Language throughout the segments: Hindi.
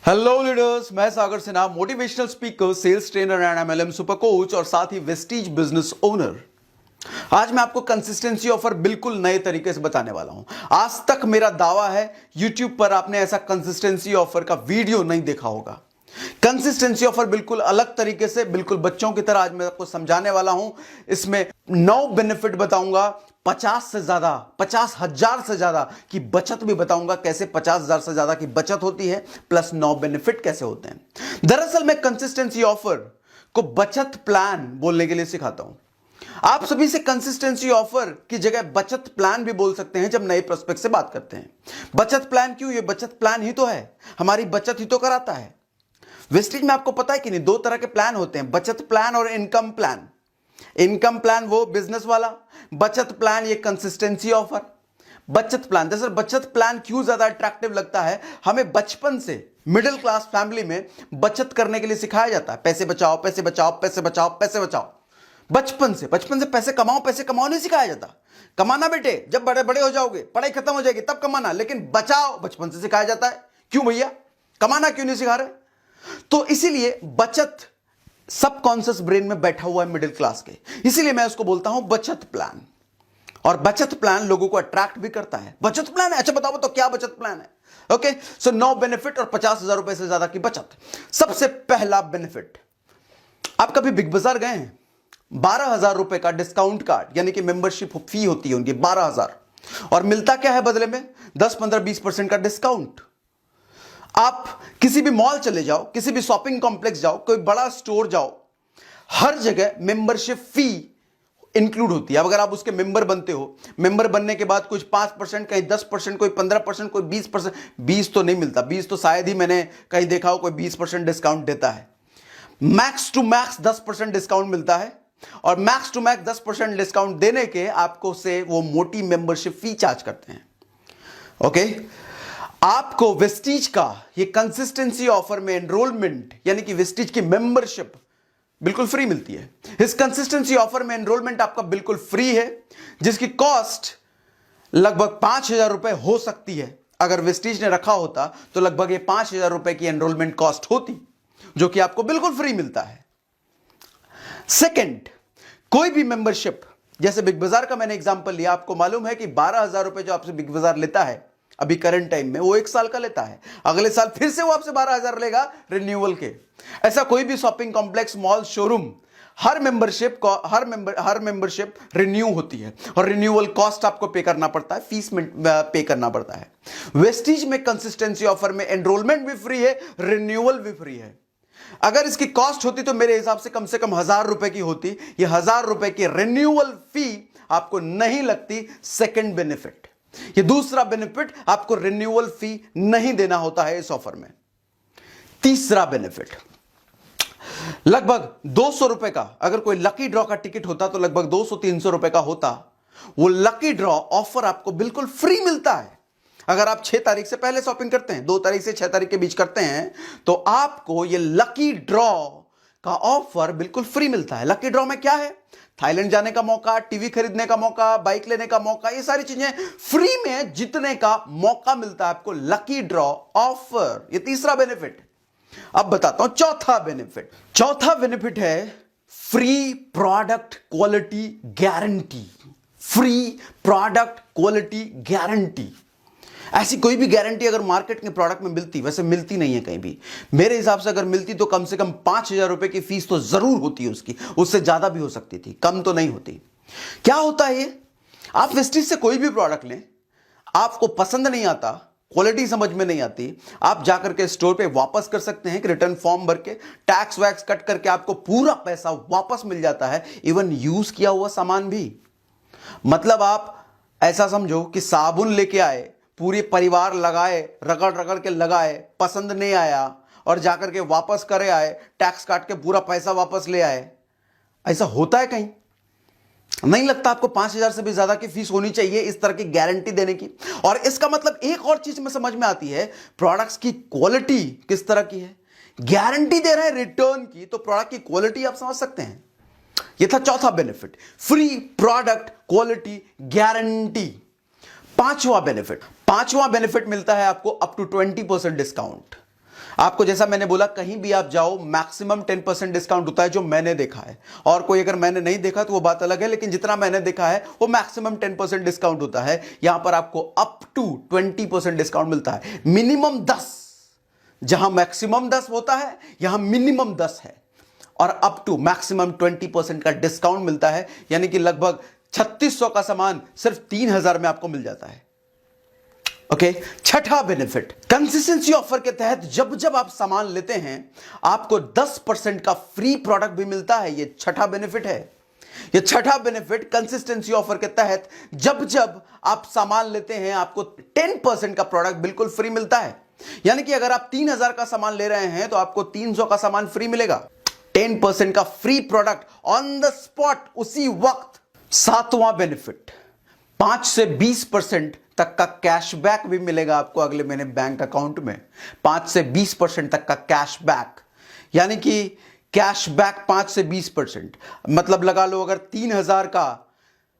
हेलो लीडर्स, मैं Sagar Sinha, motivational speaker, sales trainer and MLM super coach और साथ ही वेस्टीज बिजनेस ओनर। आज मैं आपको कंसिस्टेंसी ऑफर बिल्कुल नए तरीके से बताने वाला हूं। आज तक मेरा दावा है YouTube पर आपने ऐसा कंसिस्टेंसी ऑफर का वीडियो नहीं देखा होगा। कंसिस्टेंसी ऑफर बिल्कुल अलग तरीके से, बिल्कुल बच्चों की तरह आज मैं आपको समझाने वाला हूं। इसमें 9 बेनिफिट बताऊंगा, 50 से ज्यादा, 50,000 से ज्यादा की बचत भी बताऊंगा। कैसे 50,000 से ज्यादा की बचत होती है, प्लस 9 बेनिफिट कैसे होते हैं। दरअसल मैं कंसिस्टेंसी ऑफर को बचत प्लान बोलने के लिए सिखाता हूं। आप सभी से कंसिस्टेंसी ऑफर की जगह बचत प्लान भी बोल सकते हैं जब नए प्रोस्पेक्ट से बात करते हैं। बचत प्लान क्यों? ये बचत प्लान ही तो है, हमारी बचत ही तो कराता है। वेस्टेज में आपको पता है कि नहीं, 2 तरह के प्लान होते हैं, बचत प्लान और इनकम प्लान। इनकम प्लान वो बिजनेस वाला, बचत प्लान ये कंसिस्टेंसी ऑफर। बचत प्लान, दरअसल बचत प्लान क्यों ज्यादा अट्रैक्टिव लगता है? हमें बचपन से मिडिल क्लास फैमिली में बचत करने के लिए सिखाया जाता है। पैसे बचाओ, पैसे बचाओ, पैसे बचाओ, पैसे बचाओ। बचपन से पैसे कमाओ नहीं सिखाया जाता। कमाना बेटे, जब बड़े बड़े हो जाओगे, पढ़ाई खत्म हो जाएगी तब कमाना, लेकिन बचाओ बचपन से सिखाया जाता है। क्यों भैया, कमाना क्यों नहीं सिखा रहे? तो इसीलिए बचत सबकॉन्शियस ब्रेन में बैठा हुआ है मिडिल क्लास के, इसीलिए मैं उसको बोलता हूं बचत प्लान। और बचत प्लान लोगों को अट्रैक्ट भी करता है। बचत प्लान है, अच्छा बताओ तो क्या बचत प्लान है? ओके, सो 9 बेनिफिट और 50,000 रुपए से ज्यादा की बचत। सबसे पहला बेनिफिट, आप कभी बिग बाजार गए हैं? 12,000 रुपए का डिस्काउंट कार्ड, यानी कि मेंबरशिप फी होती है उनकी 12,000, और मिलता क्या है बदले में? 10, 15, 20% का डिस्काउंट। आप किसी भी मॉल चले जाओ, किसी भी शॉपिंग कॉम्प्लेक्स जाओ, कोई बड़ा स्टोर जाओ, हर जगह मेंबरशिप फी इंक्लूड होती है। अब अगर आप उसके मेंबर बनते हो, मेंबर बनने के बाद कुछ 5%, कहीं 10%, कोई 15%, कोई 20%, 20 तो नहीं मिलता, 20 तो शायद ही मैंने कहीं देखा हो कोई 20% डिस्काउंट देता है। मैक्स टू मैक्स 10% डिस्काउंट मिलता है, और मैक्स टू मैक्स 10% डिस्काउंट देने के आपको से वो मोटी मेंबरशिप फी चार्ज करते हैं। ओके, आपको वेस्टीज का ये कंसिस्टेंसी ऑफर में एनरोलमेंट, यानी कि वेस्टीज की मेंबरशिप बिल्कुल फ्री मिलती है। इस कंसिस्टेंसी ऑफर में एनरोलमेंट आपका बिल्कुल फ्री है, जिसकी कॉस्ट लगभग 5,000 रुपए हो सकती है। अगर वेस्टीज ने रखा होता तो लगभग ये 5,000 रुपए की एनरोलमेंट कॉस्ट होती, जो कि आपको बिल्कुल फ्री मिलता है। सेकंड, कोई भी मेंबरशिप, जैसे बिग बाजार का मैंने एग्जांपल लिया, आपको मालूम है कि 12,000 रुपए जो आपसे बिग बाजार लेता है अभी करंट टाइम में, वो 1 साल का लेता है। अगले साल फिर से वो आपसे 12,000 लेगा रिन्यूअल के। ऐसा कोई भी शॉपिंग कॉम्प्लेक्स, मॉल, शोरूम, हर मेंबरशिप रिन्यू होती है, और रिन्यूअल कॉस्ट आपको पे करना पड़ता है, फीस में पे करना पड़ता है। वेस्टीज में कंसिस्टेंसी ऑफर में एनरोलमेंट भी फ्री है, रिन्यूअल भी फ्री है। अगर इसकी कॉस्ट होती तो मेरे हिसाब से कम 1,000 रुपए की होती। ये 1,000 रुपए की रिन्यूअल फी आपको नहीं लगती। सेकंड बेनिफिट, ये दूसरा बेनिफिट, आपको रिन्यूअल फी नहीं देना होता है इस ऑफर में। तीसरा बेनिफिट, लगभग 200 रुपए का, अगर कोई लकी ड्रॉ का टिकट होता तो लगभग 200-300 रुपए का होता। वो लकी ड्रॉ ऑफर आपको बिल्कुल फ्री मिलता है। अगर आप 6 तारीख से पहले शॉपिंग करते हैं, 2 तारीख से 6 तारीख के बीच करते हैं, तो आपको ये लकी ड्रॉ का ऑफर बिल्कुल फ्री मिलता है। लकी ड्रॉ में क्या है? थाईलैंड जाने का मौका, टीवी खरीदने का मौका, बाइक लेने का मौका, ये सारी चीजें फ्री में जीतने का मौका मिलता है आपको लकी ड्रॉ ऑफर। ये तीसरा बेनिफिट। अब बताता हूं चौथा बेनिफिट। चौथा बेनिफिट है free product quality guarantee. Free product quality guarantee. ऐसी कोई भी गारंटी अगर मार्केट के प्रोडक्ट में मिलती, वैसे मिलती नहीं है कहीं भी, मेरे हिसाब से अगर मिलती तो कम से कम 5,000 रुपए की फीस तो जरूर होती है उसकी, उससे ज्यादा भी हो सकती थी, कम तो नहीं होती। क्या होता है ये? आप वेस्टीज से कोई भी प्रोडक्ट लें, आपको पसंद नहीं आता, क्वालिटी समझ में नहीं आती, आप जाकर के स्टोर पे वापस कर सकते हैं, रिटर्न फॉर्म भर के, टैक्स वैक्स कट करके आपको पूरा पैसा वापस मिल जाता है, इवन यूज किया हुआ सामान भी। मतलब आप ऐसा समझो कि साबुन लेके आए, पूरे परिवार लगाए, रगड़ रगड़ के लगाए, पसंद नहीं आया, और जाकर के वापस करे आए, टैक्स काट के पूरा पैसा वापस ले आए। ऐसा होता है कहीं? नहीं लगता आपको 5,000 से भी ज्यादा की फीस होनी चाहिए इस तरह की गारंटी देने की। और इसका मतलब एक और चीज में समझ में आती है, प्रोडक्ट्स की क्वालिटी किस तरह की है। गारंटी दे रहे हैं रिटर्न की, तो प्रोडक्ट की क्वालिटी आप समझ सकते हैं। यह था चौथा benefit, free product quality guarantee. पांचवा बेनिफिट मिलता है आपको अप टू 20% डिस्काउंट। आपको जैसा मैंने बोला, कहीं भी आप जाओ मैक्सिमम 10% डिस्काउंट होता है, जो मैंने देखा है। और कोई अगर मैंने नहीं देखा तो वो बात अलग है, लेकिन जितना मैंने देखा है वो मैक्सिमम 10% डिस्काउंट होता है। यहां पर आपको अप टू 20% डिस्काउंट मिलता है। मिनिमम 10, जहां मैक्सिमम 10 होता है यहां मिनिमम 10 है, और अप टू मैक्सिमम 20% का डिस्काउंट मिलता है। यानी कि लगभग 3600 का सामान सिर्फ 3000 में आपको मिल जाता है। ओके, छठा बेनिफिट, कंसिस्टेंसी ऑफर के तहत जब जब आप सामान लेते हैं आपको 10% का फ्री प्रोडक्ट भी मिलता है। यह छठा बेनिफिट है। यह छठा बेनिफिट कंसिस्टेंसी ऑफर के तहत जब जब आप सामान लेते हैं आपको 10% का प्रोडक्ट बिल्कुल फ्री मिलता है। यानी कि अगर आप 3000 का सामान ले रहे हैं तो आपको 300 का सामान फ्री मिलेगा। 10% का free product on the spot, उसी वक्त। सातवां बेनिफिट, 5 से 20% तक का कैशबैक भी मिलेगा आपको अगले महीने बैंक अकाउंट में। 5 से 20% तक का कैशबैक, यानी कि कैशबैक 5 से 20%, मतलब लगा लो अगर 3000 का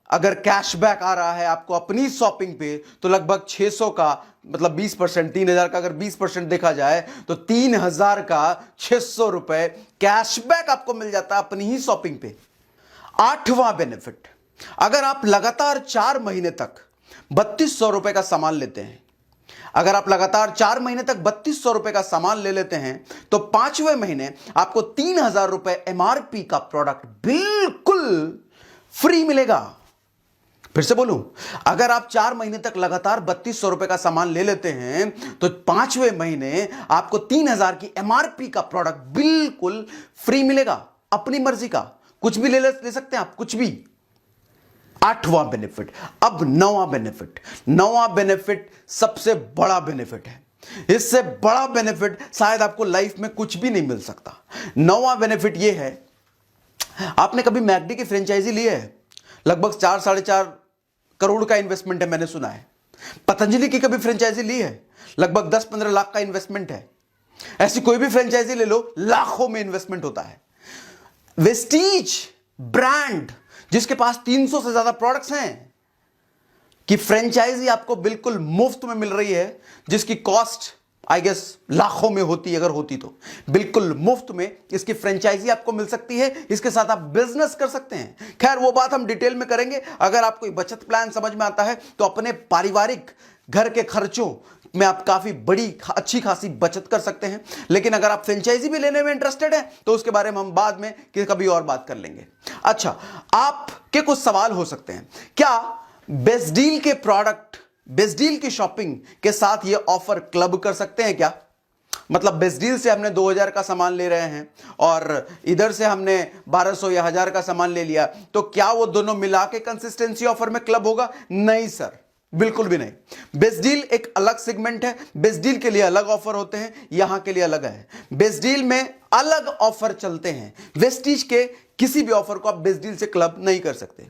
अगर कैशबैक आ रहा है आपको अपनी शॉपिंग पे, तो लगभग 600 का, मतलब 20%, 3000 का अगर 20% देखा जाए तो 3000 का 600 रुपए कैशबैक आपको मिल जाता है अपनी ही शॉपिंग पे। आठवां बेनिफिट, अगर आप लगातार 4 महीने तक 3200 रुपए का सामान लेते हैं, अगर आप लगातार 4 महीने तक 3200 रुपए का सामान ले लेते हैं तो 5वें महीने आपको 3000 रुपए एमआरपी का प्रोडक्ट बिल्कुल फ्री मिलेगा। फिर से बोलूं, अगर आप 4 महीने तक लगातार 3200 रुपए का सामान ले लेते हैं तो 5वें महीने आपको 3000 की एमआरपी का प्रोडक्ट बिल्कुल फ्री मिलेगा। अपनी मर्जी का कुछ भी ले सकते हैं आप, कुछ भी। आठवां बेनिफिट। अब नौवां बेनिफिट। नौवां बेनिफिट सबसे बड़ा बेनिफिट है। इससे बड़ा बेनिफिट शायद आपको लाइफ में कुछ भी नहीं मिल सकता। नौवां बेनिफिट यह है, आपने कभी मैकडी की फ्रेंचाइजी ली है? लगभग 4-4.5 करोड़ का इन्वेस्टमेंट है, मैंने सुना है। पतंजलि की कभी फ्रेंचाइजी ली है? लगभग 10-15 लाख का इन्वेस्टमेंट है। ऐसी कोई भी फ्रेंचाइजी ले लो, लाखों में इन्वेस्टमेंट होता है। वेस्टीज ब्रांड, जिसके पास 300 से ज्यादा प्रोडक्ट्स हैं, कि फ्रेंचाइजी आपको बिल्कुल मुफ्त में मिल रही है, जिसकी कॉस्ट आई गेस लाखों में होती, अगर होती तो। बिल्कुल मुफ्त में इसकी फ्रेंचाइजी आपको मिल सकती है। इसके साथ आप बिजनेस कर सकते हैं। खैर, वो बात हम डिटेल में करेंगे। अगर आपको बचत प्लान समझ में आता है तो अपने पारिवारिक घर के खर्चों में आप काफी बड़ी अच्छी खासी बचत कर सकते हैं। लेकिन अगर आप फ्रेंचाइजी भी लेने में इंटरेस्टेड हैं तो उसके बारे में हम बाद में कभी और बात कर लेंगे। अच्छा, आपके कुछ सवाल हो सकते हैं, क्या बेस्ट डील के प्रोडक्ट, बेस्ट डील की शॉपिंग के साथ ये ऑफर क्लब कर सकते हैं क्या? मतलब बेस्ट डील से हमने 2000 का सामान ले रहे हैं और इधर से हमने 1200 या 1000 का सामान ले लिया, तो क्या वो दोनों मिला के कंसिस्टेंसी ऑफर में क्लब होगा? नहीं सर, बिल्कुल भी नहीं। बेस्ट डील एक अलग सेगमेंट है। बेस्ट डील के लिए अलग ऑफर होते हैं, यहां के लिए अलग है। बेस्ट डील में अलग ऑफर चलते हैं। वेस्टीज के किसी भी ऑफर को आप बेस्ट डील से क्लब नहीं कर सकते।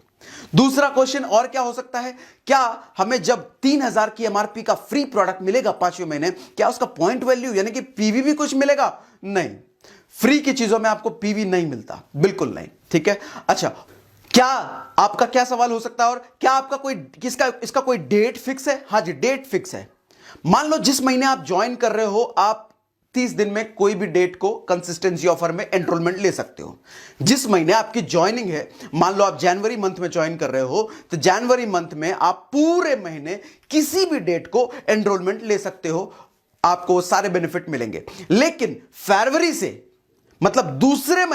दूसरा क्वेश्चन और क्या हो सकता है, क्या हमें जब 3000 की एमआरपी का फ्री प्रोडक्ट मिलेगा 5वें महीने, क्या उसका पॉइंट वैल्यू यानी कि पीवी भी कुछ मिलेगा? नहीं, फ्री की चीजों में आपको पीवी नहीं मिलता, बिल्कुल नहीं। ठीक है। अच्छा, क्या आपका क्या सवाल हो सकता है, और क्या आपका कोई इसका कोई डेट फिक्स है? हाँ जी, डेट फिक्स है। मान लो जिस महीने आप ज्वाइन कर रहे हो, आप 30 दिन में कोई भी डेट को कंसिस्टेंसी ऑफर में एनरोलमेंट ले सकते हो। जिस महीने आपकी ज्वाइनिंग है, मान लो आप जनवरी मंथ में ज्वाइन कर रहे हो, तो जनवरी मंथ में आप पूरे महीने किसी भी डेट को एनरोलमेंट ले सकते हो, आपको सारे बेनिफिट मिलेंगे। लेकिन फरवरी से, मतलब दूसरे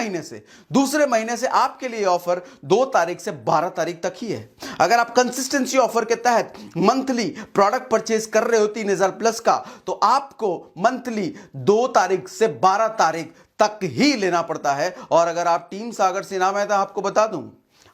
महीने से आपके लिए ऑफर 2 तारीख से 12 तारीख तक ही है। अगर आप कंसिस्टेंसी ऑफर के तहत मंथली प्रोडक्ट परचेज कर रहे हो 3000 प्लस का, तो आपको मंथली 2 तारीख से 12 तारीख तक ही लेना पड़ता है। और अगर आप टीम सागर सिन्हा मेहता, आपको बता दूं,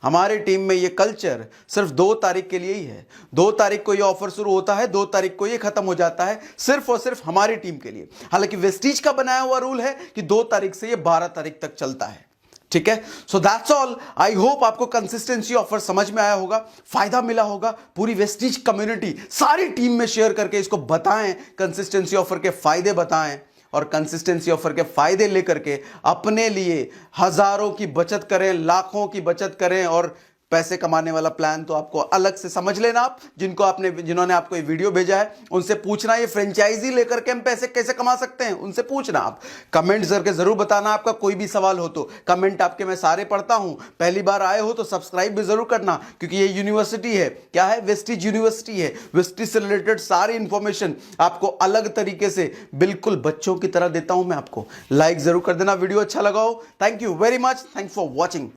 हमारी टीम में ये कल्चर सिर्फ 2 तारीख के लिए ही है। 2 तारीख को ये ऑफर शुरू होता है, 2 तारीख को ये खत्म हो जाता है, सिर्फ और सिर्फ हमारी टीम के लिए। हालांकि वेस्टीज का बनाया हुआ रूल है कि 2 तारीख से ये 12 तारीख तक चलता है। ठीक है। So that's all. I hope आपको कंसिस्टेंसी ऑफर समझ में आया होगा, फायदा मिला होगा। पूरी वेस्टीज कम्युनिटी, सारी टीम में शेयर करके इसको बताएं, कंसिस्टेंसी ऑफर के फायदे बताएं, और कंसिस्टेंसी ऑफर के फायदे लेकर के अपने लिए हजारों की बचत करें, लाखों की बचत करें, और पैसे कमाने वाला प्लान तो आपको अलग से समझ लेना। आप जिन्होंने आपको ये वीडियो भेजा है उनसे पूछना ये फ्रेंचाइजी लेकर के हम पैसे कैसे कमा सकते हैं, उनसे पूछना। आप कमेंट करके जरूर बताना, आपका कोई भी सवाल हो तो। कमेंट आपके मैं सारे पढ़ता हूं। पहली बार आए हो तो सब्सक्राइब भी जरूर करना, क्योंकि ये यूनिवर्सिटी है, क्या है, वेस्टीज यूनिवर्सिटी है। वेस्टीज से रिलेटेड सारी इंफॉर्मेशन आपको अलग तरीके से बिल्कुल बच्चों की तरह देता हूं मैं आपको। लाइक जरूर कर देना, वीडियो अच्छा लगा हो। Thank you very much, thanks for watching.